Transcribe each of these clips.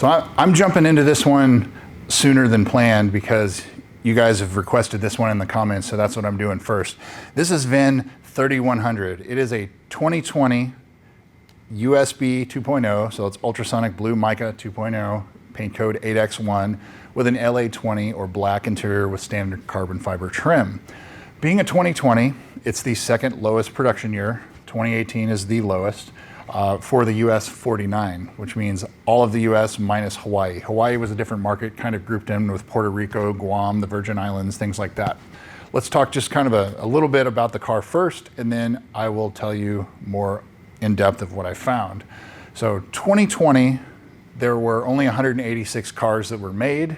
So I'm jumping into this one sooner than planned because you guys have requested this one in the comments, so that's what I'm doing first. This is VIN 3100. It is a 2020 USB 2.0, so it's ultrasonic blue mica 2.0, paint code 8X1 with an LA20 or black interior with standard carbon fiber trim. Being a 2020, it's the second lowest production year. 2018 is the lowest for the US 49, which means all of the US minus Hawaii. Hawaii was a different market, kind of grouped in with Puerto Rico, Guam, the Virgin Islands, things like that. Let's talk just kind of a little bit about the car first, and then I will tell you more in depth of what I found. So 2020, there were only 186 cars that were made,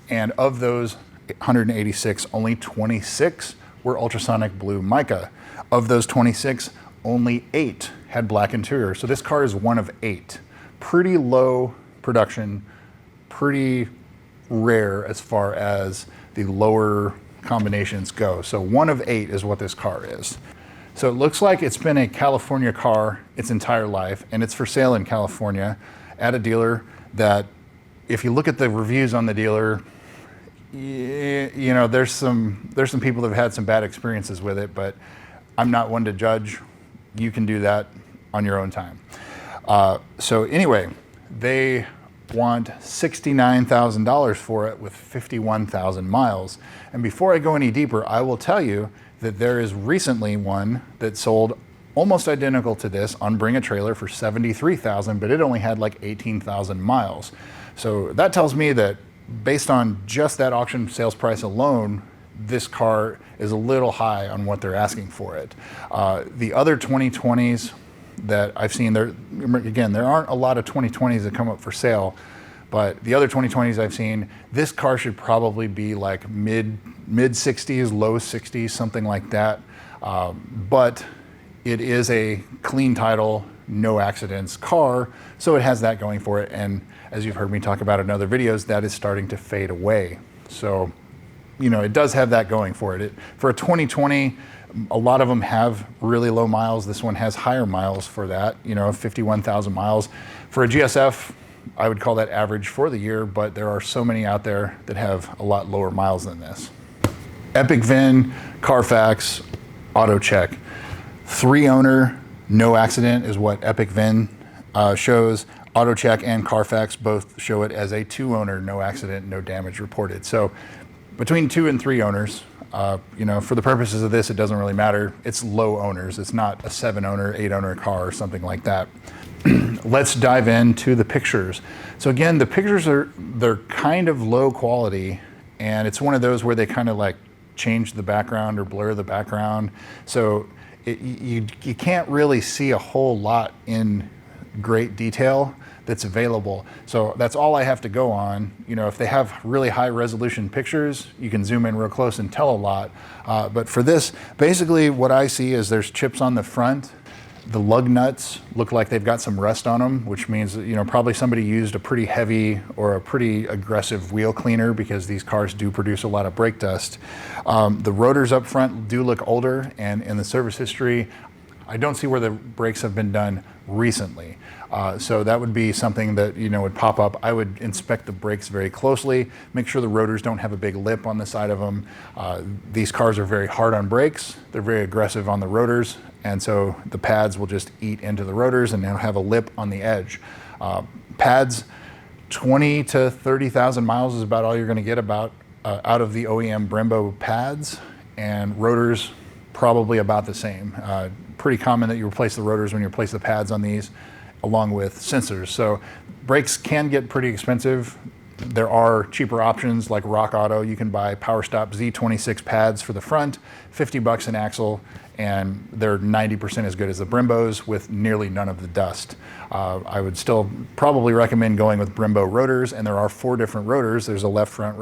and of those 186, only 26 were ultrasonic blue mica. Of those 26, only 8 had black interior. So this car is one of 8. Pretty low production, pretty rare as far as the lower combinations go. So one of 8 is what this car is. So it looks like it's been a California car its entire life, and it's for sale in California at a dealer that, if you look at the reviews on the dealer, you know, there's some people that have had some bad experiences with it, but I'm not one to judge. You can do that on your own time. So anyway, they want $69,000 for it with 51,000 miles. And before I go any deeper, I will tell you that there is recently one that sold almost identical to this on Bring a Trailer for $73,000, but it only had like 18,000 miles. So that tells me that based on just that auction sales price alone, this car is a little high on what they're asking for it. The other 2020s that I've seen, there aren't a lot of 2020s that come up for sale, but the other 2020s I've seen, this car should probably be like mid 60s, low 60s, something like that. But it is a clean title, no accidents car, so it has that going for it. And as you've heard me talk about in other videos, that is starting to fade away. So, you know, it does have that going for it. For a 2020, a lot of them have really low miles. This one has higher miles for that, you know, 51,000 miles. For a GSF, I would call that average for the year, but there are so many out there that have a lot lower miles than this. Epic VIN, Carfax, auto check. 3 owner, no accident is what Epic VIN shows. Auto check and Carfax both show it as a 2 owner, no accident, no damage reported. So between 2 and 3 owners, you know, for the purposes of this, it doesn't really matter. It's low owners. It's not a 7 owner, 8 owner car or something like that. Let's dive into the pictures. So again, the pictures they're kind of low quality, and it's one of those where they kind of like change the background or blur the background. So you can't really see a whole lot in great detail that's available. So that's all I have to go on. You know, if they have really high resolution pictures, you can zoom in real close and tell a lot. But for this, basically what I see is there's chips on the front. The lug nuts look like they've got some rust on them, which means, you know, probably somebody used a pretty heavy or a pretty aggressive wheel cleaner, because these cars do produce a lot of brake dust. The rotors up front do look older, and in the service history, I don't see where the brakes have been done recently. So that would be something that, you know, would pop up. I would inspect the brakes very closely, make sure the rotors don't have a big lip on the side of them. These cars are very hard on brakes. They're very aggressive on the rotors. And so the pads will just eat into the rotors and they'll have a lip on the edge. Pads, 20 to 30,000 miles is about all you're gonna get out of the OEM Brembo pads, and rotors probably about the same. Pretty common that you replace the rotors when you replace the pads on these, along with sensors. So brakes can get pretty expensive. There are cheaper options like Rock Auto. You can buy PowerStop Z26 pads for the front, $50 an axle, and they're 90% as good as the Brembos with nearly none of the dust. I would still probably recommend going with Brembo rotors, and there are 4 different rotors. There's a left front,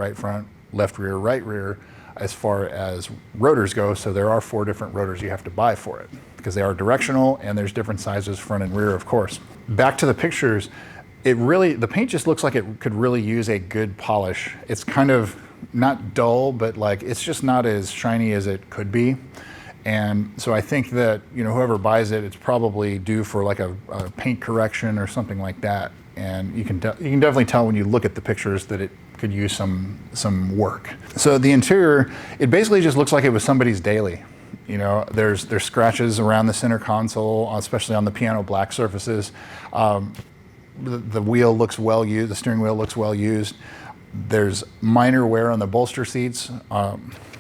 left rear, right rear, as far as rotors go. So there are 4 different rotors you have to buy for it, because they are directional, and there's different sizes front and rear, of course. Back to the pictures, the paint just looks like it could really use a good polish. It's kind of not dull, but like it's just not as shiny as it could be. And so I think that, you know, whoever buys it, it's probably due for like a paint correction or something like that. and you can definitely tell when you look at the pictures that it could use some work. So the interior, it basically just looks like it was somebody's daily. You know, there's scratches around the center console, especially on the piano black surfaces. The wheel looks well used, the steering wheel looks well used. There's minor wear on the bolster seats.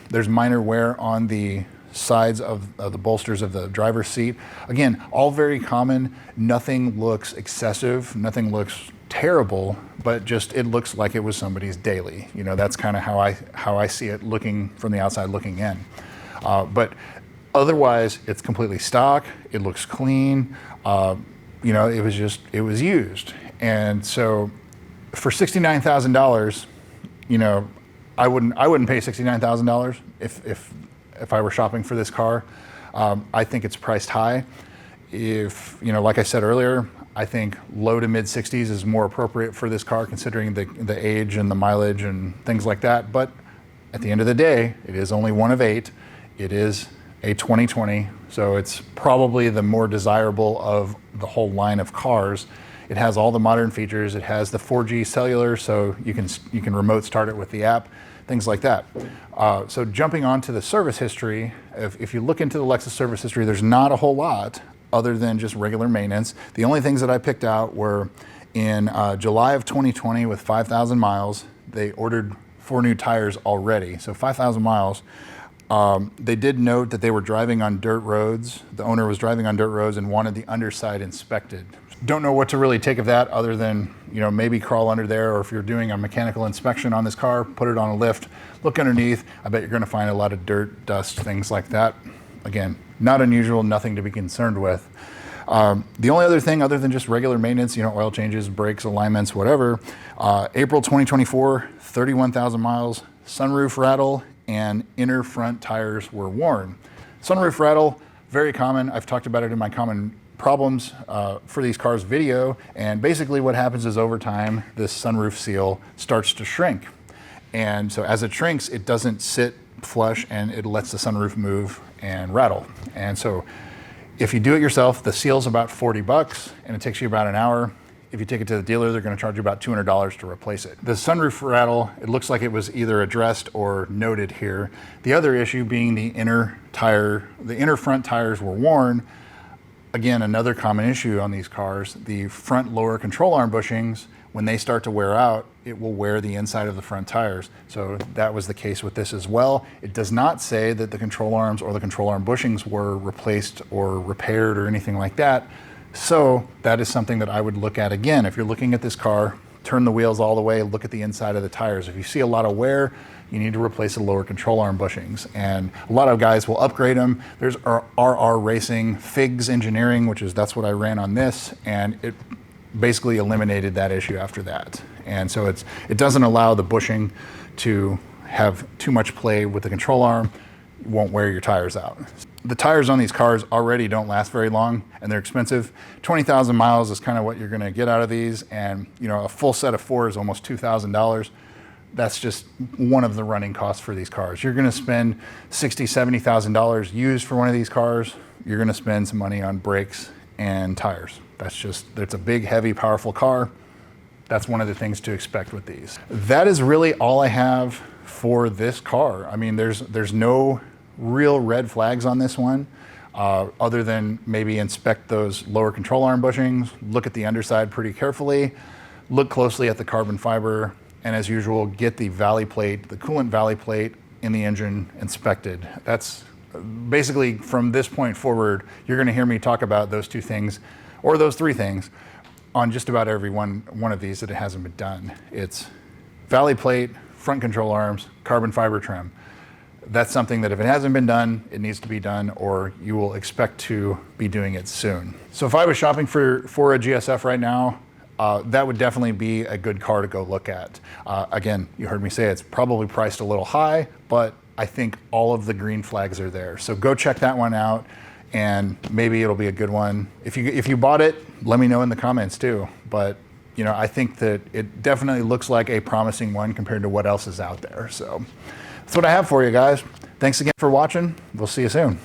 There's minor wear on the sides of the bolsters of the driver's seat. Again, all very common. Nothing looks excessive, nothing looks terrible, but just it looks like it was somebody's daily. You know, that's kind of how I see it looking from the outside looking in. But otherwise, it's completely stock. It looks clean. You know, it was used. And so for $69,000, you know, I wouldn't pay $69,000 if I were shopping for this car. I think it's priced high. If, you know, like I said earlier, I think low to mid 60s is more appropriate for this car considering the age and the mileage and things like that. But at the end of the day, it is only one of 8. It is a 2020, so it's probably the more desirable of the whole line of cars. It has all the modern features. It has the 4G cellular, so you can remote start it with the app, things like that. So jumping on to the service history, if you look into the Lexus service history, there's not a whole lot other than just regular maintenance. The only things that I picked out were in July of 2020 with 5,000 miles, they ordered 4 new tires already, so 5,000 miles. They did note that they were driving on dirt roads. The owner was driving on dirt roads and wanted the underside inspected. Don't know what to really take of that other than, you know, maybe crawl under there, or if you're doing a mechanical inspection on this car, put it on a lift, look underneath. I bet you're going to find a lot of dirt, dust, things like that. Again, not unusual, nothing to be concerned with. The only other thing other than just regular maintenance, you know, oil changes, brakes, alignments, whatever, April 2024, 31,000 miles, sunroof rattle, and inner front tires were worn. Sunroof rattle, very common. I've talked about it in my common problems for these cars video, and basically what happens is over time, this sunroof seal starts to shrink. And so as it shrinks, it doesn't sit flush and it lets the sunroof move and rattle. And so if you do it yourself, the seal's about 40 bucks and it takes you about an hour. If you take it to the dealer, they're going to charge you about $200 to replace it. The sunroof rattle, it looks like it was either addressed or noted here. The other issue being the inner front tires were worn. Again, another common issue on these cars, the front lower control arm bushings, when they start to wear out, it will wear the inside of the front tires. So that was the case with this as well. It does not say that the control arms or the control arm bushings were replaced or repaired or anything like that. So that is something that I would look at again. If you're looking at this car, turn the wheels all the way, look at the inside of the tires. If you see a lot of wear, you need to replace the lower control arm bushings. And a lot of guys will upgrade them. There's RR Racing, Figs Engineering, that's what I ran on this, and it basically eliminated that issue after that. And so it doesn't allow the bushing to have too much play with the control arm. It won't wear your tires out. The tires on these cars already don't last very long and they're expensive. 20,000 miles is kind of what you're gonna get out of these, and you know, a full set of 4 is almost $2,000. That's just one of the running costs for these cars. You're gonna spend $60,000, $70,000 used for one of these cars. You're gonna spend some money on brakes and tires. It's a big, heavy, powerful car. That's one of the things to expect with these. That is really all I have for this car. I mean, there's no real red flags on this one, other than maybe inspect those lower control arm bushings, look at the underside pretty carefully, look closely at the carbon fiber, and as usual, get the valley plate, the coolant valley plate in the engine inspected. That's basically, from this point forward, you're gonna hear me talk about those 2 things, or those 3 things, on just about every one of these that it hasn't been done. It's valley plate, front control arms, carbon fiber trim. That's something that if it hasn't been done, it needs to be done, or you will expect to be doing it soon. So if I was shopping for a GSF right now, that would definitely be a good car to go look at. Again, you heard me say it's probably priced a little high, but I think all of the green flags are there. So go check that one out, and maybe it'll be a good one. If you bought it, let me know in the comments too. But you know, I think that it definitely looks like a promising one compared to what else is out there. So that's what I have for you guys. Thanks again for watching. We'll see you soon.